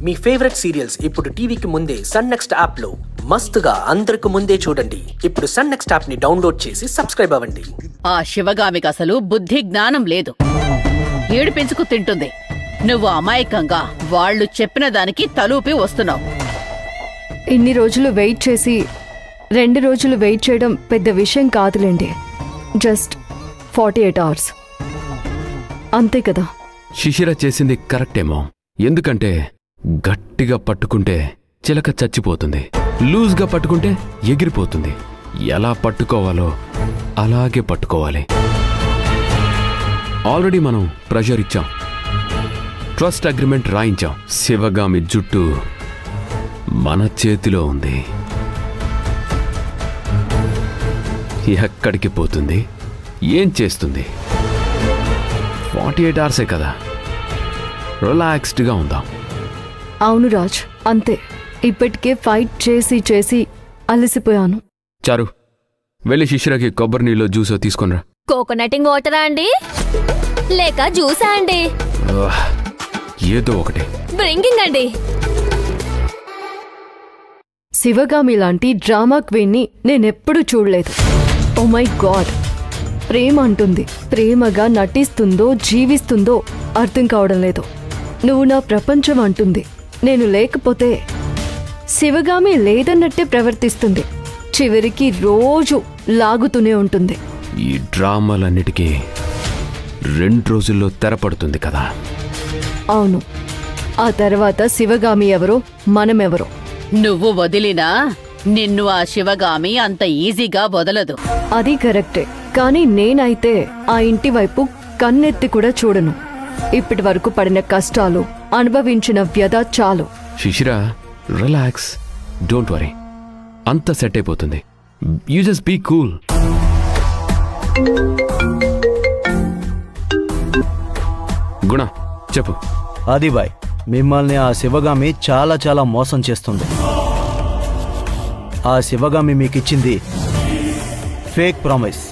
మీ favourite serials ఇప్పుడు టీవీకి ముందే సన్ నెక్స్ట్ యాప్ లో మస్తుగా అందరికి ముందే చూడండి. ఇప్పుడు సన్ నెక్స్ట్ యాప్ ని డౌన్లోడ్ చేసి సబ్స్క్రైబ్ అవ్వండి. ఆ శివగామికి అసలు బుద్ధి జ్ఞానం లేదు. ఏడు పెంచుకు తింటుంది. నువ్వు అమాయకంగా వాళ్ళు చెప్పిన దానికి తలూపి వస్తున్నావు. ఇన్ని రోజులు వెయిట్ చేసి 2 రోజులు వెయిట్ చేయడం పెద్ద విషయం కాదులేండి. జస్ట్ 48 hours అంతే కదా. శిశిర చేసింది కరెక్టేమో. ఎందుకంటే గట్టిగా పట్టుకుంటే చిలక చచ్చిపోతుంది, లూజ్గా పట్టుకుంటే ఎగిరిపోతుంది. ఎలా పట్టుకోవాలో అలాగే పట్టుకోవాలి. ఆల్రెడీ మనం ప్రెషర్ ఇచ్చాం, ట్రస్ట్ అగ్రిమెంట్ రాయించాం. శివగామి జుట్టు మన చేతిలో ఉంది. ఎక్కడికి పోతుంది, ఏం చేస్తుంది? 48 hours కదా, రిలాక్స్డ్గా ఉందాం. అవును రాజ్, అంతే. ఇప్పటికే ఫైట్ చేసి చేసి అలసిపోయాను. చారు, వెళ్ళి శిశిరకి కొబ్బరి నీళ్ళు జ్యూసో తీసుకొనిరా. కోకోనటింగ్ వాటరా అండి లేక జ్యూసా అండి? ఏదో ఒకటి. బ్రింగింగ్ అండి. శివగామి లాంటి డ్రామా క్వీన్ని నేనెప్పుడు చూడలేదు. ఓ మై గాడ్, ప్రేమ అంటుంది, ప్రేమగా నటిస్తుందో జీవిస్తుందో అర్థం కావడం లేదు. నువ్వు నా ప్రపంచం అంటుంది, నేను లేకపోతే శివగామి లేదన్నట్టే ప్రవర్తిస్తుంది. చివరికి రోజు లాగుతూనే ఉంటుంది. ఈ డ్రామాలన్నిటికీ 2 రోజుల్లో తెరపడుతుంది కదా. అవును, ఆ తర్వాత శివగామి ఎవరో మనమెవరో. నువ్వు వదిలినా నిన్ను ఆ శివగామి అంత ఈజీగా వదలదు. అది కరెక్టే, కానీ నేనైతే ఆ ఇంటి వైపు కన్నెత్తి కూడా చూడను. ఇప్పటి వరకు పడిన కష్టాలు, అనుభవించిన వ్యధ చాలు. శిశిర, రిలాక్స్, డోంట్ వరీ, అంత సెట్ అయిపోతుంది. You just be cool. Guna, చెప్పు. ఆదిబాయ్, మిమ్మల్ని ఆ శివగామి చాలా మోసం చేస్తుంది. ఆ శివగామి మీకిచ్చింది ఫేక్ ప్రామిస్.